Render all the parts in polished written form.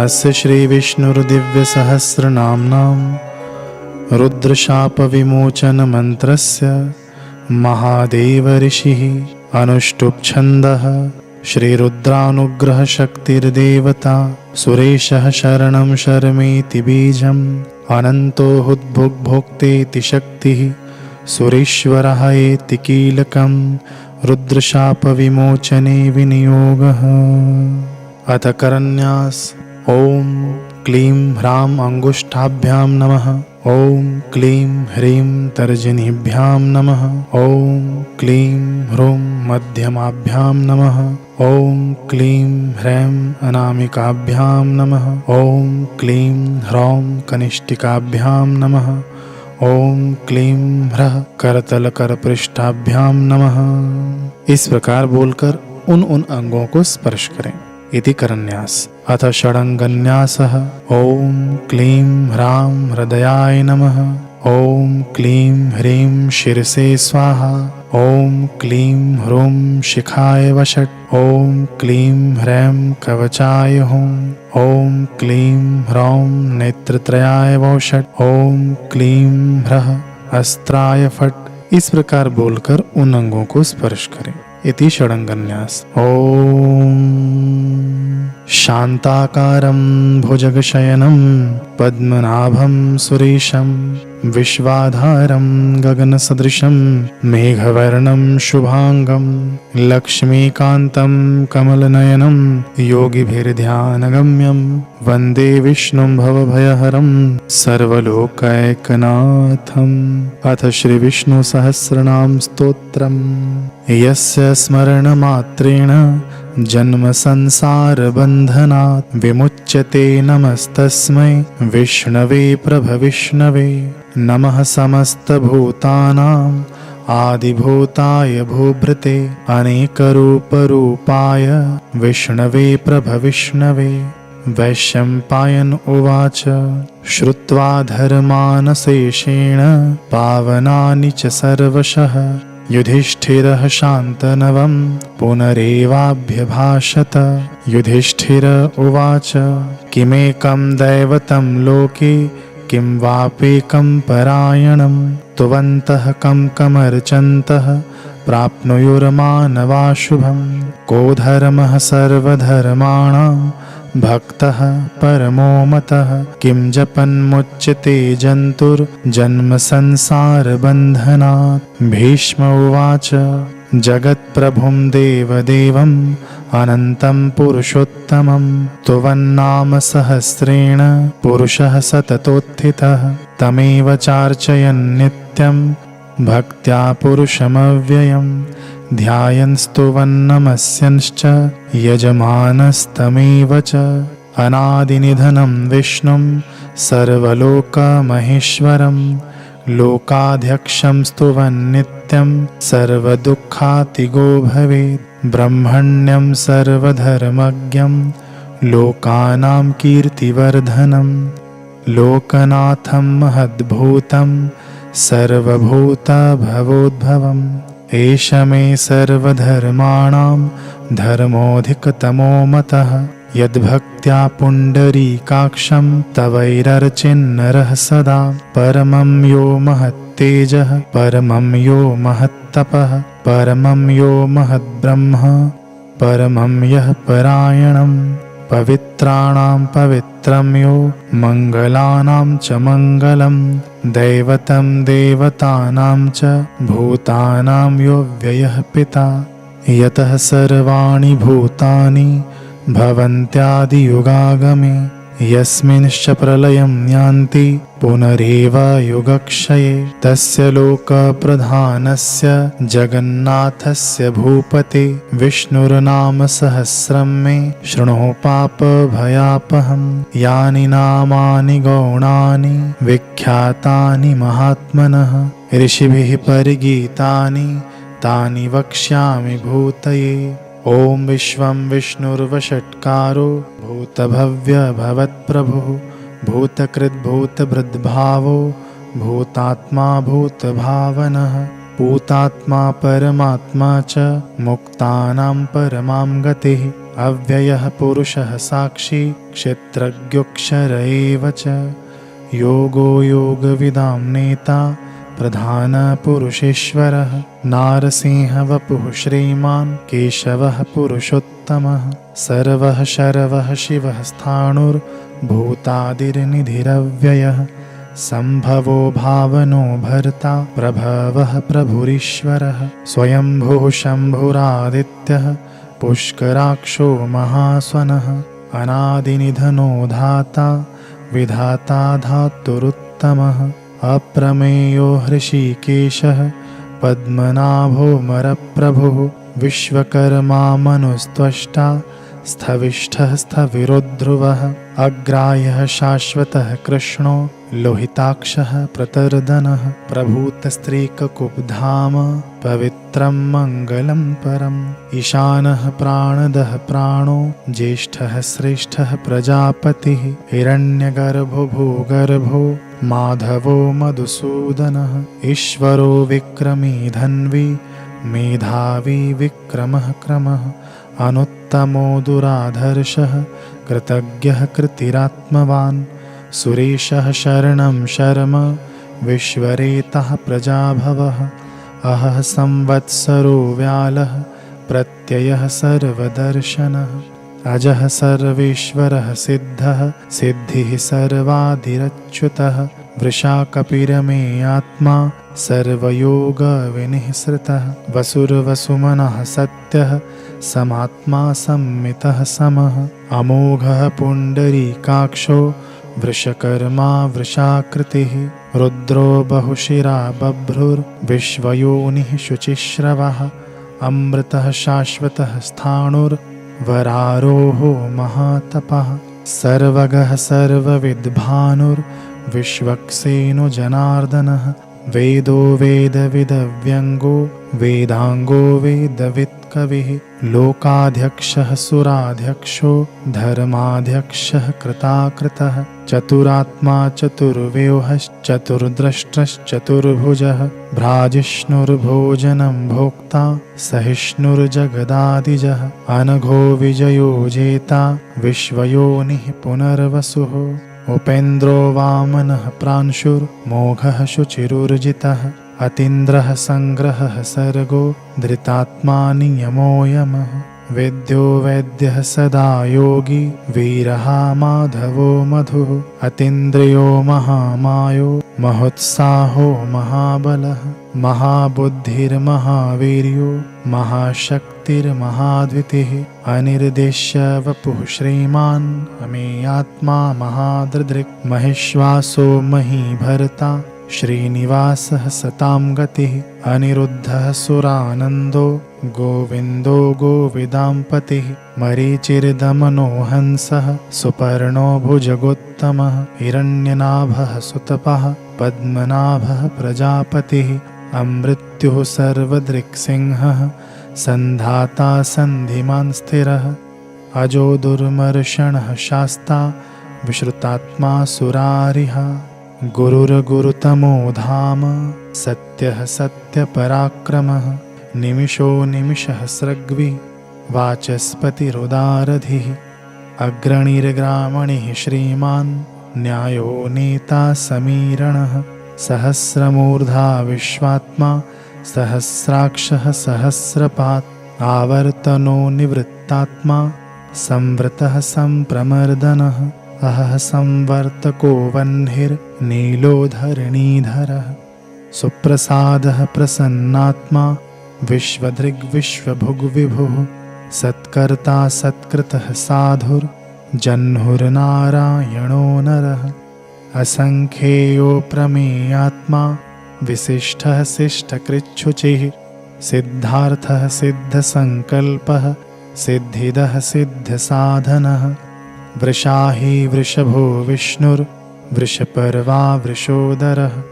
नमस्य श्रीविष्णुर्दिव्यसहस्रनाम्नां रुद्रशापविमोचनमन्त्रस्य महादेव ऋषिः अनुष्टुप् छन्दः श्रीरुद्रानुग्रहशक्तिर्देवता सुरेशः शरणं शर्मेति बीजम् अनन्तो हुद्भुग्भोक्तेति शक्तिः सुरेश्वरः एति कीलकं रुद्रशापविमोचने विनियोगः। अथ करन्यास। ॐ क्लीं ह्रां अंगुष्ठाभ्यां नमः। ॐ क्लीं ह्रीं तर्जनीभ्यां नमः। ॐ क्लीं ह्रूं मध्यमाभ्यां नमः। ॐ क्लीं ह्रैं अनामिकाभ्यां नमः। ॐ क्लीं ह्रौं कनिष्ठिकाभ्यां नमः। ॐ क्लीं ह्रः करतलकरपृष्ठाभ्यां नमः। इस प्रकार बोलकर उन अंगों को स्पर्श करें। इति करन्यास। अथ षडंगन्यासः। ॐ क्लीं ह्रां हृदयाय नमः। ॐ क्लीं ह्रीं शिरसे स्वाहा। ॐ क्लीं ह्रूं शिखाय वषट्। ॐ क्लीं ह्रैं कवचाय हुं। ॐ क्लीं ह्रौं नेत्रत्रयाय वौषट्। ॐ क्लीं ह्रः अस्त्राय फट्। इस प्रकार बोलकर उन अंगों को स्पर्श करें। इति षडंगन्यास। ॐ शान्ताकारं भुजगशयनं पद्मनाभं सुरेशं विश्वाधारं गगनसदृशं मेघवर्णं शुभांगं लक्ष्मीकान्तं कमलनयनं योगिभिर्ध्यानगम्यं वन्दे विष्णुं भवभयहरं सर्वलोकैकनाथम्। अथ श्रीविष्णुसहस्रनाम स्तोत्रम्। यस्य स्मरणमात्रेण जन्म संसार बंधनात् विमुच्यते नमस्तस्मै विष्णवे प्रभविष्णवे। नमः समस्तभूतानां आदिभूताय भूभृते अनेकरूपरूपाय विष्णवे प्रभविष्णवे। वैशम्पायन उवाच श्रुत्वा धर्मानशेषेण पावनानि च सर्वशः युधिष्ठिरः शान्तनवं पुनरेवाभ्यभाषत। युधिष्ठिर उवाच किमेकं दैवतं लोके किं वापेकं परायणं तुवन्तः कं कमर्चन्तः प्राप्नुयुर्मानवा शुभं। को धर्मः सर्वधर्माणां भक्तः परमो मतः किं जपन्मुच्यते जन्तुर्जन्म संसार बन्धनात्। भीष्म उवाच जगत्प्रभुं देवदेवम् अनन्तं पुरुषोत्तमं तुवन्नाम सहस्रेण पुरुषः सततोत्थितः तमेव चार्चयन् नित्यं भक्त्या पुरुषमव्ययम् ध्यायन् स्तुवन्नमस्यंश्च यजमानस्तमेव च। अनादिनिधनं विष्णुं सर्वलोकमहेश्वरं लोकाध्यक्षं स्तुवन्नित्यं सर्वदुःखातिगो भवेत्। ब्रह्मण्यं सर्वधर्मज्ञं लोकानां कीर्तिवर्धनं लोकनाथं महद्भूतं सर्वभूतभवोद्भवम्। एष मे सर्वधर्माणां धर्मोऽधिकतमो मतः यद्भक्त्या पुण्डरीकाक्षं तवैरर्चिन्नरः सदा। परमं यो महत्तेजः परमं यो महत्तपः परमं यो महद्ब्रह्म परमं यः परायणं पवित्राणां पवित्रं यो मंगलानां च मंगलं दैवतं देवतानां च भूतानां यो व्ययः पिता। यतः सर्वाणि भूतानि भवन्त्यादियुगागमे यस्मिंश्च प्रलयं यान्ति पुनरेव युगक्षये। तस्य लोकप्रधानस्य जगन्नाथस्य भूपते विष्णुर्नाम सहस्रं मे शृणु पापभयापहम्। यानि नामानि गौणानि विख्यातानि महात्मनः ऋषिभिः परिगीतानि तानि वक्ष्यामि भूतये। ॐ विश्वं विष्णुर्वषट्कारो भूतभव्य भवत्प्रभुः भूतकृद्भूतभृद्भावो भूतात्मा भूतभावनः भूतात्मा परमात्मा च मुक्तानां परमां गतिः अव्ययः पुरुषः साक्षी क्षेत्रज्ञोऽक्षर एव च। योगो योगविदां नेता प्रधानपुरुषेश्वरः। नारसिंह वपुः श्रीमान् केशवः पुरुषोत्तमः। सर्वः शर्वः शिवः स्थाणुर्भूतादिर्निधिरव्ययः। सम्भवो भावनो भर्ता प्रभवः प्रभुरीश्वरः। स्वयंभुः शम्भुरादित्यः पुष्कराक्षो महास्वनः। अनादिनिधनो धाता विधाता धातुरुत्तमः। अप्रमेयो हृषीकेशः पद्मनाभोऽमरप्रभुः। विश्वकर्मा मनुस्त्वष्टा स्थविष्ठः स्थविरोध्रुवः। अग्राह्यः शाश्वतः कृष्णो लोहिताक्षः प्रतर्दनः। प्रभूतस्त्रीककुब्धाम पवित्रं मङ्गलं परम्। ईशानः प्राणदः प्राणो ज्येष्ठः श्रेष्ठः प्रजापतिः। हिरण्यगर्भो भूगर्भो माधवो मधुसूदनः। ईश्वरो विक्रमी धन्वी मेधावी विक्रमः क्रमः। अनुत्तमो दुराधर्षः कृतज्ञः कृतिरात्मवान्। सुरेशः शरणं शर्म विश्वरेतः प्रजाभवः। अहः संवत्सरो व्यालः प्रत्ययः सर्वदर्शनः। अजः सर्वेश्वरः सिद्धः सिद्धिः सर्वाधिरच्युतः। वृषा कपिरमे आत्मा सर्वयोगविनिःसृतः। वसुर्वसुमनः सत्यः समात्मा सम्मितः समः। अमोघः पुण्डरीकाक्षो वृषकर्मा वृषाकृतिः। रुद्रो बहुशिरा बभ्रुर्विश्वयोनिः शुचिश्रवः। अमृतः शाश्वतः स्थाणुर्वरारोहो महातपः। सर्वगः सर्वविद्भानुर्विश्वक्सेनो जनार्दनः। वेदो वेदविदव्यङ्गो वेदाङ्गो वेदवित्कविः। लोकाध्यक्षः सुराध्यक्षो धर्माध्यक्षः कृताकृतः। चतुरात्मा चतुर्व्यूहश्चतुर्द्रष्टश्चतुर्भुजः। भ्राजिष्णुर्भोजनं भोक्ता सहिष्णुर्जगदादिजः। अनघो विजयो जेता विश्वयोनिः पुनर्वसुः। उपेन्द्रो वामनः प्रांशुर्मोघः शुचिरुर्जितः। अतीन्द्रः सङ्ग्रहः सर्गो धृतात्मा नियमो यमः। वेद्यो वैद्यः सदा योगी वीरः माधवो मधुः। अतीन्द्रियो महामायो महोत्साहो महाबलः। महाबुद्धिर्महावीर्यो महाशक्तिर्महाद्वितिः। अनिर्देश्य वपुः श्रीमान् अमेयात्मा महादृदृक्। महेश्वासो महीभर्ता श्रीनिवासः सतां गतिः। अनिरुद्धः सुरानन्दो गोविन्दो गोविदाम्पतिः। मरीचिर्दमनो हंसः सुपर्णो भुजगोत्तमः। हिरण्यनाभः सुतपः पद्मनाभः प्रजापतिः। अमृत्युः सर्वदृक्सिंहः सन्धाता सन्धिमान् स्थिरः। अजो दुर्मर्षणः शास्ता विश्रुतात्मा सुरारिः। गुरुर्गुरुतमो धाम सत्यः सत्यपराक्रमः। निमिषो निमिषः सृग्वी वाचस्पतिरुदारधिः। अग्रणीर्ग्रामणिः श्रीमान् न्यायो नेता समीरणः। सहस्रमूर्धा विश्वात्मा सहस्राक्षः सहस्रपात्। आवर्तनो निवृत्तात्मा संवृतः सम्प्रमर्दनः। अहः संवर्तको वह्निर्नीलो धरणीधरः। सुप्रसादः प्रसन्नात्मा विश्वधृग्विश्वभुग्विभुः। सत्कर्ता सत्कृतः साधुर्जह्नुर्नारायणो नरः। असङ्ख्येयो प्रमेयात्मा विशिष्टः शिष्टकृच्छुचिः। सिद्धार्थः सिद्धसङ्कल्पः सिद्धिदः सिद्धसाधनः। वृषाही वृषभो विष्णुर्वृषपर्वा वृषोदरः।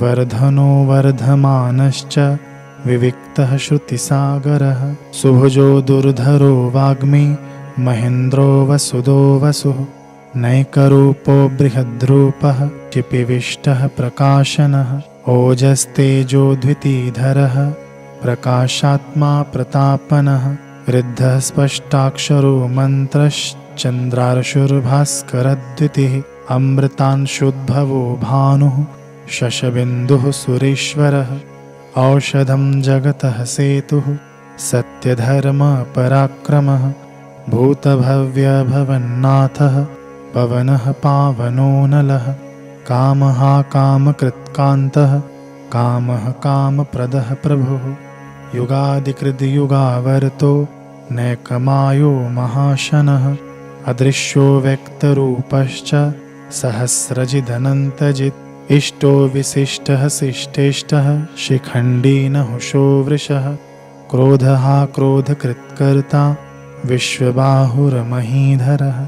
वर्धनो वर्धमानश्च विविक्तः श्रुतिसागरः। सुभुजो दुर्धरो वाग्मी महेन्द्रो वसुदो वसुः। नैकरूपो बृहद्रूपः क्षिपिविष्टः प्रकाशनः। ओजस्तेजो द्वितीधरः प्रकाशात्मा प्रतापनः। ऋद्धः स्पष्टाक्षरो मन्त्रश्चन्द्रार्षुर्भास्करद्युतिः अमृतांशुद्भवो भानुः शशबिन्दुः सुरेश्वरः औषधं जगतः सेतुः सत्यधर्मपराक्रमः भूतभव्यभवन्नाथः पवनः पावनो नलः कामः कामकृत्कान्तः कामः कामप्रदः प्रभुः युगादिकृद्युगावर्तो नैकमायो महाशनः अदृश्यो व्यक्तरूपश्च सहस्रजिदनन्तजित् इष्टो विशिष्टः शिष्टेष्टः शिखण्डी नहुषो वृषः क्रोधः क्रोधकृत्कर्ता विश्वबाहुर्महीधरः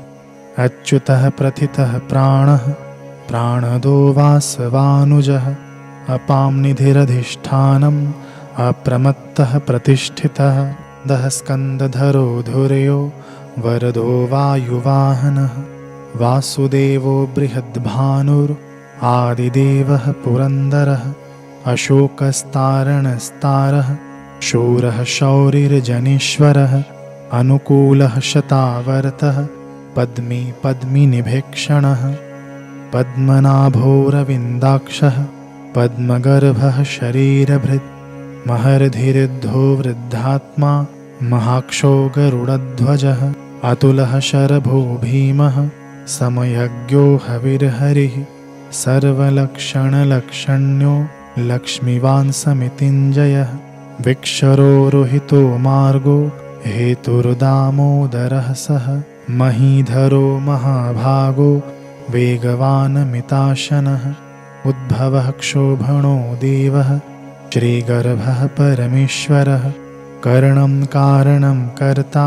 अच्युतः प्रथितः प्राणः प्राणदो वासवानुजः अपां निधिरधिष्ठानम् अप्रमत्तः प्रतिष्ठितः दः स्कन्दधरो धुर्यो वरदो वायुवाहनः वासुदेवो बृहद्भानुर् आदिदेवः पुरन्दरः अशोकस्तारणस्तारः शूरः शौरिर्जनीश्वरः अनुकूलः शतावर्तः पद्मी पद्मिनिभीक्षणः पद्मनाभोरविन्दाक्षः पद्मगर्भः शरीरभृत् महर्धिरुद्धो वृद्धात्मा महाक्षो गरुडध्वजः अतुलः शरभो भीमः समयज्ञो हविर्हरिः सर्वलक्षणलक्षण्यो लक्ष्मीवान् समितिञ्जयः विक्षरो रोहितो मार्गो हेतुर्दामोदरः सः महीधरो महाभागो वेगवानमिताशनः उद्भवः क्षोभणो देवः श्रीगर्भः परमेश्वरः करणं कारणं कर्ता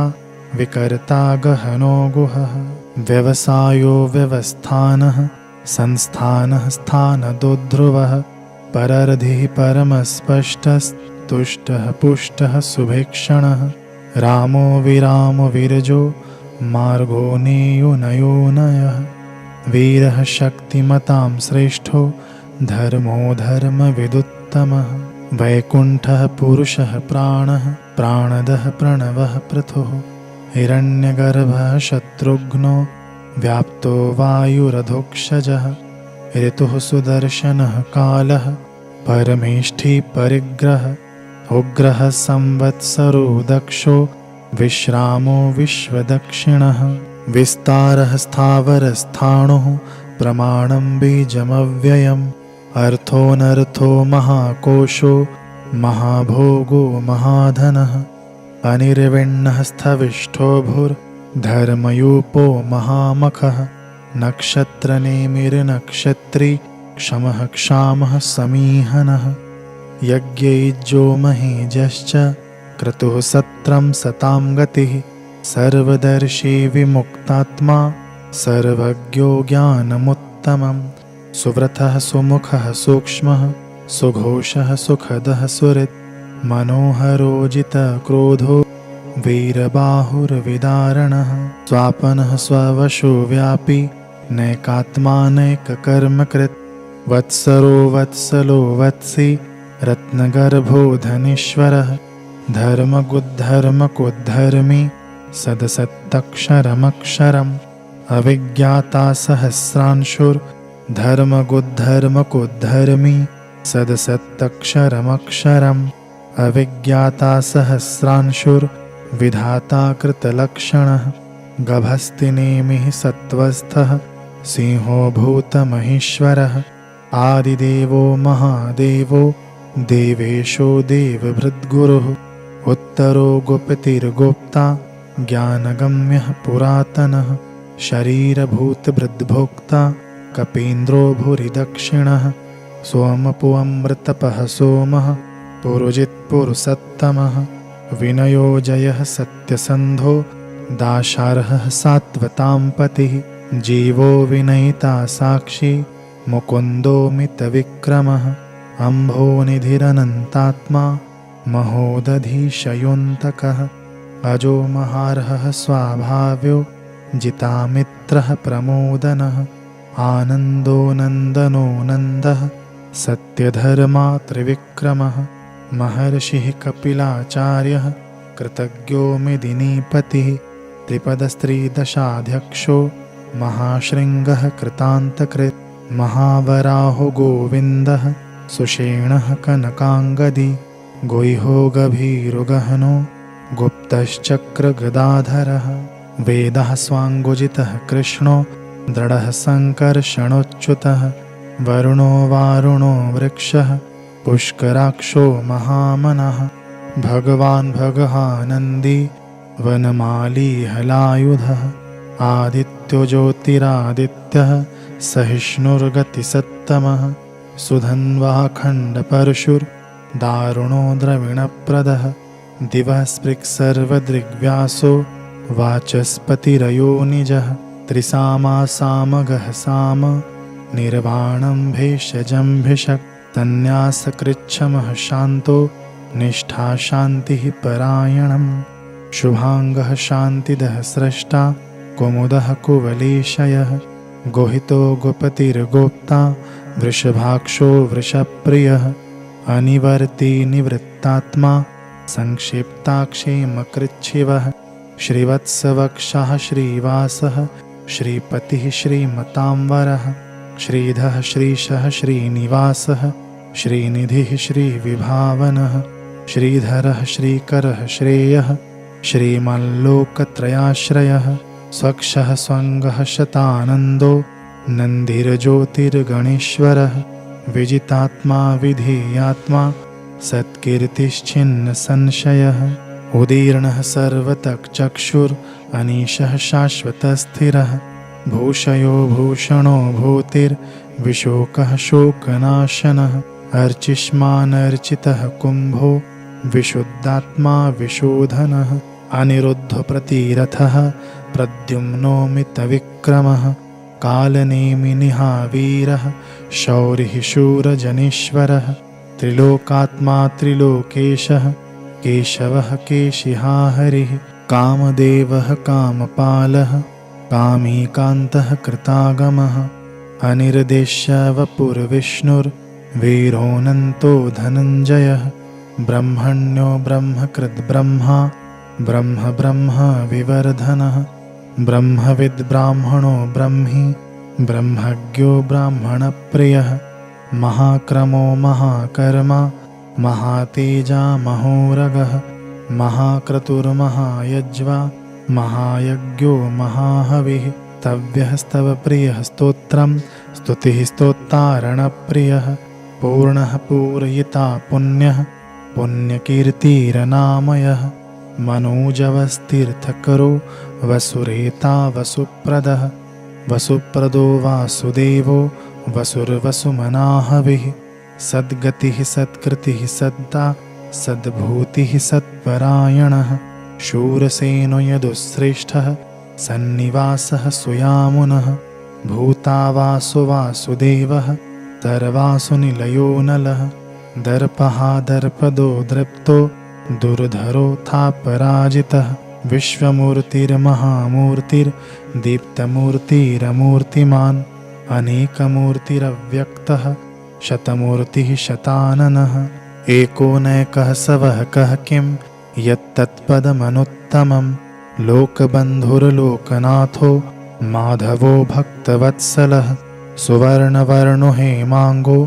विकर्ता गहनो गुहः व्यवसायो व्यवस्थानः संस्थानः स्थानदोद्ध्रुवः परर्धिः परमस्पष्टस्तुष्टः पुष्टः सुभीक्षणः रामो विरामो विरजो मार्गो नेयो नयो नयः वीरः शक्तिमतां श्रेष्ठो धर्मो धर्मविदुत्तमः वैकुण्ठः पुरुषः प्राणः प्राणदः प्रणवः पृथुः हिरण्यगर्भः शत्रुघ्नो व्याप्तो वायुरधोक्षजः ऋतुः सुदर्शनः कालः परमेष्ठी परिग्रह उग्रः संवत्सरो दक्षो विश्रामो विश्वदक्षिणः विस्तारः स्थावरस्थाणुः प्रमाणं बीजमव्ययम् अर्थोऽनर्थो महाकोशो महाभोगो महाधनः अनिर्विण्णः स्थविष्ठो भूर्धर्मयूपो महामखः नक्षत्रनेमिर्नक्षत्री क्षमः क्षामः समीहनः यज्ञैज्यो महीजश्च क्रतुः सत्रं सतां गतिः सर्वदर्शी विमुक्तात्मा सर्वज्ञो ज्ञानमुत्तमम् सुव्रतः सुमुखः सूक्ष्मः सुघोषः सुखदः सुहृत् मनोहरोजितक्रोधो वीरबाहुर्विदारणः स्वापनः स्ववशो व्यापी नैकात्मानैककर्मकृत् वत्सरो वत्सलो वत्सी रत्नगर्भो धनीश्वरः धर्मगुद्धर्मकोद्धर्मी सदसत्तक्षरमक्षरम् अविज्ञाता सहस्रांशुर्धर्मगुद्धर्मकोद्धर्मी सदसत्तक्षरमक्षरम् अविज्ञाता सहस्रांशुर्विधाता कृतलक्षणः गभस्तिनेमिः सत्त्वस्थः सिंहो भूतमहेश्वरः आदिदेवो महादेवो देवेशो देवभृद्गुरुः उत्तरो गुप्तिर्गोप्ता ज्ञानगम्यः पुरातनः शरीरभूतभृद्भोक्ता कपीन्द्रो भूरि दक्षिणः सोमपुऽमृतपः सोमः पुरुजित्पुरुषत्तमः विनयो जयः सत्यसन्धो दाशार्हः सात्वतां पतिः जीवो विनयिता साक्षी मुकुन्दो मितविक्रमः अम्भोनिधिरनन्तात्मा महोदधीशयोऽन्तकः अजो महार्हः स्वाभाव्यो जितामित्रः प्रमोदनः आनन्दो नन्दनो नन्दः सत्यधर्मा त्रिविक्रमः महर्षिः कपिलाचार्यः कृतज्ञो मिदिनीपतिः त्रिपदस्त्रीदशाध्यक्षो महाशृङ्गः कृतान्तकृत् महावराहो गोविन्दः सुषेणः कनकाङ्गदी गुह्यो गभीरुगहनो गुप्तश्चक्रगदाधरः वेदः स्वाङ्गुजितः कृष्णो दृढः सङ्कर्षणोच्युतः वरुणो वारुणो वृक्षः पुष्कराक्षो महामनः भगवान् भगहानन्दी वनमाली हलायुधः आदित्यो ज्योतिरादित्यः सहिष्णुर्गतिसत्तमः सुधन्वः खण्डपरशुर्दारुणो द्रविणप्रदः दिवः स्पृक्सर्वदृग्व्यासो वाचस्पतिरयो निजः त्रिसामा सामगः साम निर्वाणं भेषजं भिषक् तन्यासकृच्छमः शान्तो निष्ठा शान्तिः परायणम् शुभाङ्गः शान्तिदः स्रष्टा कुमुदः कुवलेशयः गोहितो गोपतिर्गोप्ता वृषभाक्षो वृषप्रियः अनिवर्ती निवृत्तात्मा संक्षिप्ताक्षेमकृच्छिवः श्रीवत्सवक्षः श्रीवासः श्रीपतिः श्रीमतांवरः श्रीधः श्रीशः श्रीनिवासः श्रीनिधिः श्रीविभावनः श्रीधरः श्रीकरः श्रेयः श्रीमल्लोकत्रयाश्रयः स्वक्षः स्वङ्गः शतानन्दो नन्दिर्ज्योतिर्गणेश्वरः विजितात्मा विधेयात्मा सत्कीर्तिश्छिन्नसंशयः उदीर्णः सर्वतक्चक्षुरनीशः शाश्वतस्थिरः भूषयो भूषणो भूतिर्विशोकः शोकनाशनः अर्चिष्मानर्चितः कुम्भो विशुद्धात्मा विशोधनः अनिरुद्धप्रतिरथः प्रद्युम्नोमितविक्रमः कालनेमिनिहावीरः शौरिः शूरजनीश्वरः त्रिलोकात्मा त्रिलोकेशः केशवः केशिहा हरिः कामदेवः कामपालः कामीकान्तः कृतागमः अनिर्देश्य वपुर्विष्णुर्वीरोऽनन्तो धनञ्जयः ब्रह्मण्यो ब्रह्मकृद्ब्रह्मा ब्रह्म ब्रह्म विवर्धनः ब्रह्मविद् ब्राह्मणो ब्रह्मी ब्रह्मज्ञो ब्राह्मणप्रियः महाक्रमो महाकर्मा महातेजा महोरगः महाक्रतुर्महायज्वा महायज्ञो महाहविः तव्यस्तव प्रियः स्तोत्रं स्तुतिः स्तोत्तारणप्रियः पूर्णः पूरयिता पुण्यः पुण्यकीर्तिरनामयः मनोजवस्तीर्थकरो वसुरेता वसुप्रदः वसुप्रदो वासुदेवो वसुर्वसुमनाहविः सद्गतिः सत्कृतिः सद्दा सद्भूतिः सत्परायणः शूरसेनो यदुश्रेष्ठः सन्निवासः सुयामुनः भूतावासो वासुदेवः सर्वासु निलयो नलः दर्पः दर्पदो दृप्तो दुर्धरोऽथापराजितः विश्वमूर्तिर्महामूर्तिर्दीप्तमूर्तिरमूर्तिमान् अनेकमूर्तिरव्यक्तः शतमूर्तिः शताननः एकोनैकः सवः कः किं यत्तत्पदमनुत्तमं लोकबन्धुर्लोकनाथो माधवो भक्तवत्सलः सुवर्णवर्णो हेमाङ्गो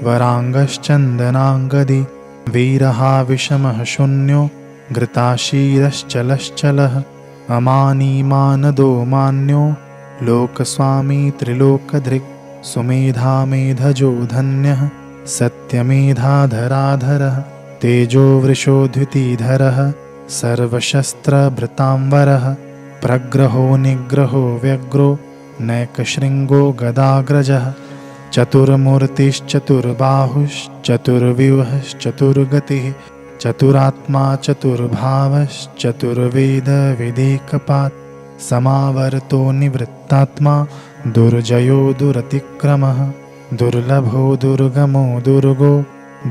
वराङ्गश्चन्दनाङ्गदी वीरः विषमः शून्यो घृताशीरश्चलश्चलः अमानीमानदो मान्यो लोकस्वामी त्रिलोकधृक् सुमेधामेधजो धन्यः सत्यमेधाधराधरः तेजो वृषोद्युतिधरः सर्वशस्त्रभृतांवरः प्रग्रहो निग्रहो व्यग्रो नैकशृङ्गो गदाग्रजः चतुर्मूर्तिश्चतुर्बाहुश्चतुर्व्यूहश्चतुर्गतिः चतुरात्मा चतुर्भावश्चतुर्वेदविदेकपात् समावर्तो निवृत्तात्मा दुर्जयो दुरतिक्रमः दुर्लभो दुर्गमो दुर्गो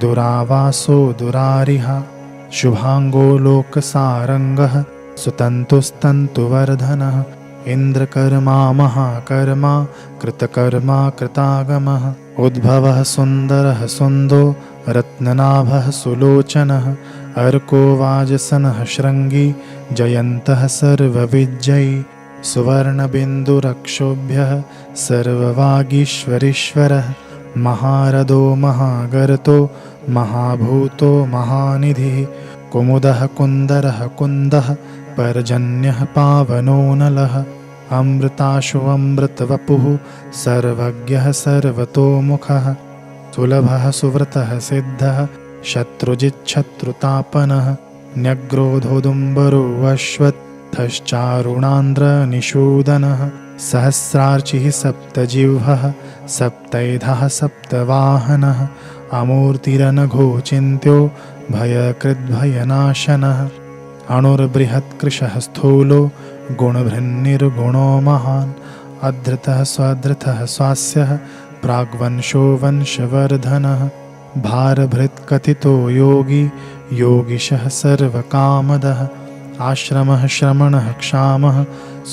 दुरावासो दुरारिः शुभाङ्गो लोकसारङ्गः सुतन्तुस्तन्तुवर्धनः इन्द्रकर्मा महाकर्मा कृतकर्मा कृतागमः उद्भवः सुन्दरः सुन्दो रत्ननाभः सुलोचनः अर्को वाजसनः शृङ्गी जयन्तः सर्वविजयी सुवर्णबिन्दुरक्षोभ्यः सर्ववागीश्वरीश्वरः महारथो महागर्तो महाभूतो महानिधिः कुमुदः कुन्दरः कुन्दः पर्जन्यः पावनो नलः अमृताशु अमृतवपुः सर्वज्ञः सर्वतोमुखः सुलभः सुव्रतः सिद्धः शत्रुजिच्छत्रुतापनः न्यग्रोधोदुम्बरो अश्वत्थश्चारुणान्द्रनिषूदनः सहस्रार्चिः सप्तजिह्वः सप्तैधः सप्तवाहनः अमूर्तिरनघोचिन्त्यो भयकृद्भयनाशनः अणुर्बृहत्कृशः स्थूलो गुणभृन्निर्गुणो महान् अधृतः स्वधृतः स्वास्यः प्राग्वंशो वंशवर्धनः भारभृत्कथितो योगी योगिशः सर्वकामदः आश्रमः श्रमणः क्षामः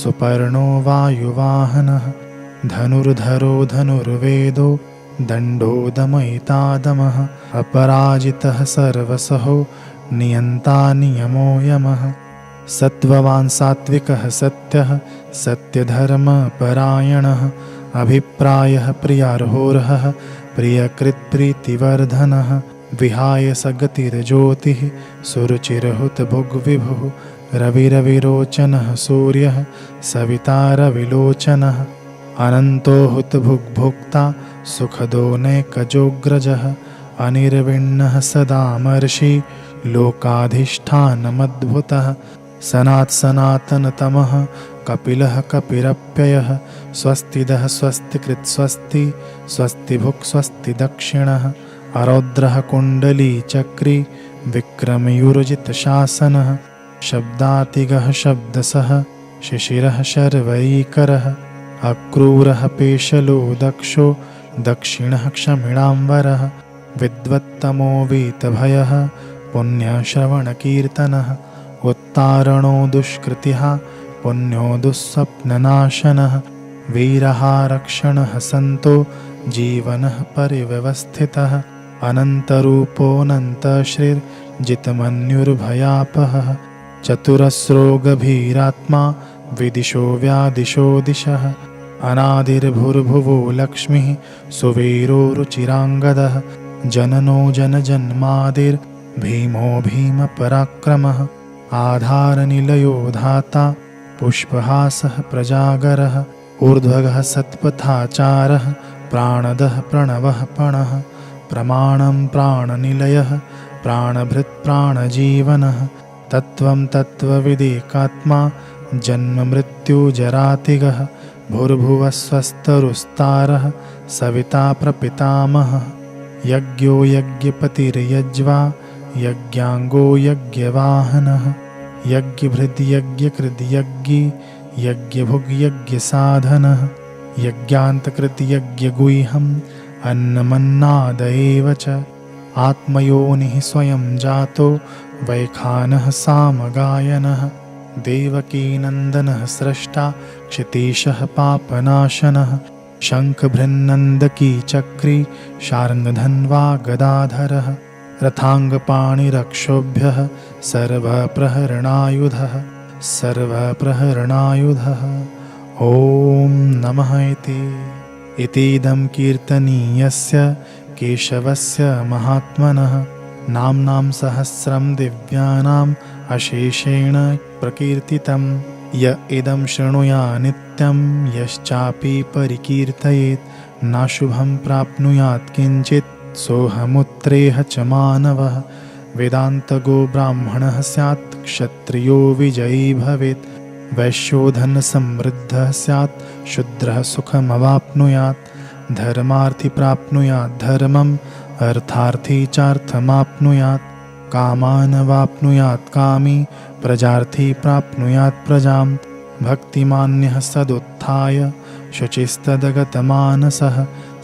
सुपर्णो वायुवाहनः धनुर्धरो धनुर्वेदो दण्डो दमयितादमः अपराजितः सर्वसहो नियन्ता नियमो यमः सत्त्ववान् सात्विकः सत्यः सत्यधर्मपरायणः अभिप्रायः प्रियार्होर्हः प्रियकृत्प्रीतिवर्धनः विहाय सगतिर्ज्योतिः सुरुचिर्हुतभुग्विभुः रविरविरोचनः सूर्यः सविता रविलोचनः अनन्तो हुतभुग्भोक्ता सुखदो नैकजोग्रजः अनिर्विण्णः सदामर्षि लोकाधिष्ठानमद्भुतः सनातनतमः कपिलः कपिरप्ययः स्वस्तिदः स्वस्तिकृत् स्वस्ति स्वस्तिभुक् स्वस्ति दक्षिणः अरौद्रः कुण्डलीचक्री विक्रमयुर्जितशासनः शब्दातिगः शब्दसः शिशिरः शर्वरीकरः अक्रूरः पेशलो दक्षो दक्षिणः क्षमिणाम्बरः विद्वत्तमो वीतभयः पुण्यश्रवणकीर्तनः उत्तारणो दुष्कृतिः पुण्यो दुःस्वप्ननाशनः वीरः रक्षणः सन्तो जीवनः परिव्यवस्थितः अनन्तरूपोऽनन्तश्रीर्जितमन्युर्भयापहः चतुरस्रो गभीरात्मा विदिशो व्यादिशो दिशः अनादिर्भुर्भुवो लक्ष्मीः सुवीरो रुचिराङ्गदः जननो जनजन्मादिर्भीमो भीमपराक्रमः आधारनिलयो धाता पुष्पहासः प्रजागरः ऊर्ध्वगः सत्पथाचारः प्राणदः प्रणवः पणः प्रमाणं प्राणनिलयः प्राणभृत्प्राणजीवनः तत्त्वं तत्त्वविदेकात्मा जन्ममृत्युजरातिगः भूर्भुवस्वस्तरुस्तारः सविता प्रपितामहः यज्ञो यज्ञपतिर्यज्वा यज्ञाङ्गो यज्ञवाहनः यज्ञभृद्यज्ञकृद्यज्ञी यज्ञभुग्यज्ञसाधनः यज्ञान्तकृद्यज्ञगुह्यम् अन्नमन्नाद एव च आत्मयोनिः स्वयं जातो वैखानः सामगायनः देवकीनन्दनः स्रष्टा क्षितीशः पापनाशनः शङ्खभृन्नन्दकी चक्री शार्ङ्गधन्वा गदाधरः रथाङ्गपाणिरक्षोभ्यः सर्वप्रहरणायुधः सर्वप्रहरणायुधः ॐ नमः इतीदं कीर्तनीयस्य केशवस्य महात्मनः नाम्नां सहस्रं दिव्यानाम् अशेषेण प्रकीर्तितं य इदं शृणुया नित्यं यश्चापि परिकीर्तयेत् नाशुभं प्राप्नुयात् किञ्चित् सोऽहमुत्रेह च मानवः वेदान्तगो ब्राह्मणः स्यात् क्षत्रियो विजयी भवेत् वैश्यो धनसमृद्धः स्यात् शूद्रः सुखमवाप्नुयात् धर्मार्थी प्राप्नुयात् धर्मम् अर्थार्थी चार्थमाप्नुयात् कामानवाप्नुयात् कामी प्रजार्थी प्राप्नुयात् प्रजां भक्तिमान्यः सदुत्थाय शुचिस्तदगतमानसः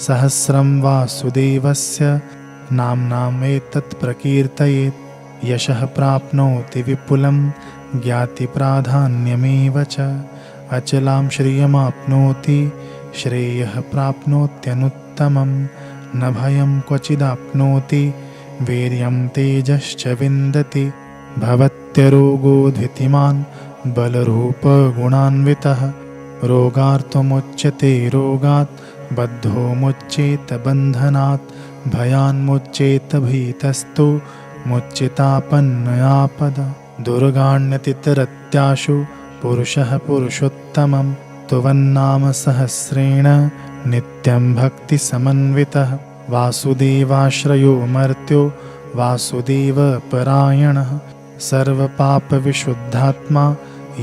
सहस्रं वासुदेवस्य नाम्नाम् एतत् प्रकीर्तयेत् यशः प्राप्नोति विपुलं ज्ञातिप्राधान्यमेव च अचलां श्रियमाप्नोति श्रेयः प्राप्नोत्यनुत्तमं न भयं क्वचिदाप्नोति वीर्यं तेजश्च विन्दति भवत्यरोगोऽद्वितीमान् बलरूपगुणान्वितः रोगार्त्वमुच्यते रोगात् बद्धो मुच्येत बन्धनात् भयान्मुच्येत भीतस्तु मुच्यतापन्नयापद दुर्गाण्यतितरत्याशु पुरुषः पुरुषोत्तमं तुवन्नाम सहस्रेण नित्यं भक्तिसमन्वितः वासुदेवाश्रयो मर्त्यो वासुदेवपरायणः सर्वपापविशुद्धात्मा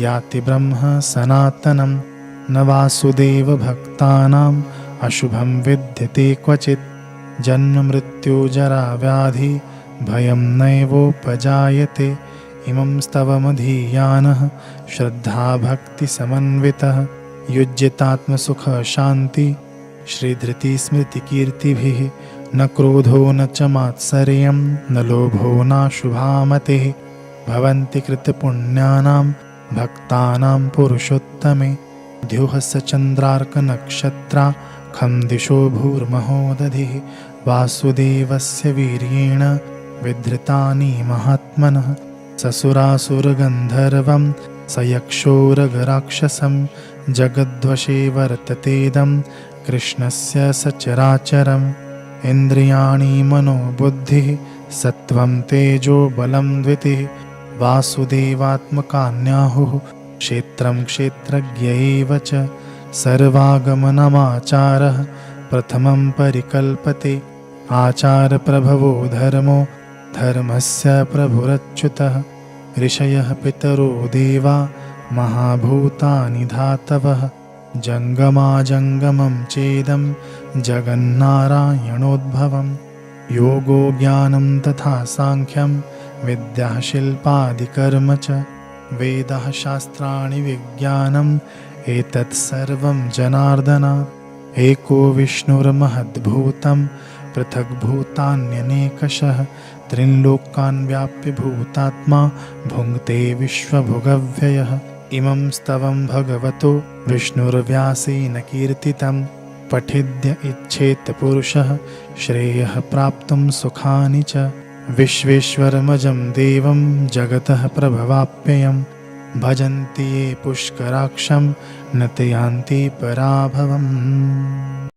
याति ब्रह्म सनातनं न वासुदेवभक्तानाम् अशुभं विद्यते क्वचित् जन्ममृत्युजराव्याधि भयं नैवोपजायते इमं स्तवमधीयानः श्रद्धाभक्तिसमन्वितः युज्यतात्मसुखशान्ति श्रीधृतिस्मृतिकीर्तिभिः न क्रोधो न च मात्सर्यं न लोभो नाशुभामतिः भवन्ति कृतपुण्यानां भक्तानां पुरुषोत्तमे द्युः स चन्द्रार्कनक्षत्राखं दिशो भूर्महोदधिः वासुदेवस्य वीर्येण विधृतानि महात्मनः ससुरासुरगन्धर्वं स यक्षोरगराक्षसं जगद्वशे वर्ततेदं कृष्णस्य सचराचरम् इन्द्रियाणि मनोबुद्धिः सत्त्वं तेजो बलं द्वितिः वासुदेवात्मकान्याहुः क्षेत्रं क्षेत्रज्ञ एव च सर्वागमनमाचारः प्रथमं परिकल्पते आचारप्रभवो धर्मो धर्मस्य प्रभुरच्युतः ऋषयः पितरो देवा महाभूतानि धातवः जङ्गमाजङ्गमं चेदं जगन्नारायणोद्भवं योगो ज्ञानं तथा साङ्ख्यं विद्या शिल्पादिकर्म च वेदः शास्त्राणि विज्ञानम् एतत् सर्वं जनार्दनात् एको विष्णुर्महद्भूतं पृथग्भूतान्यनेकशः त्रिलोकान् व्याप्य भूतात्मा भुङ्क्ते विश्वभुगव्ययः इमं स्तवं भगवतो विष्णुर्व्यासेन कीर्तितं पठिद्य इच्छेत पुरुषः श्रेयः प्राप्तुं सुखानि च विश्वेश्वरमजं देवं जगतः प्रभवाप्ययं भजन्ति ये पुष्कराक्षं न ते यान्ति पराभवम्।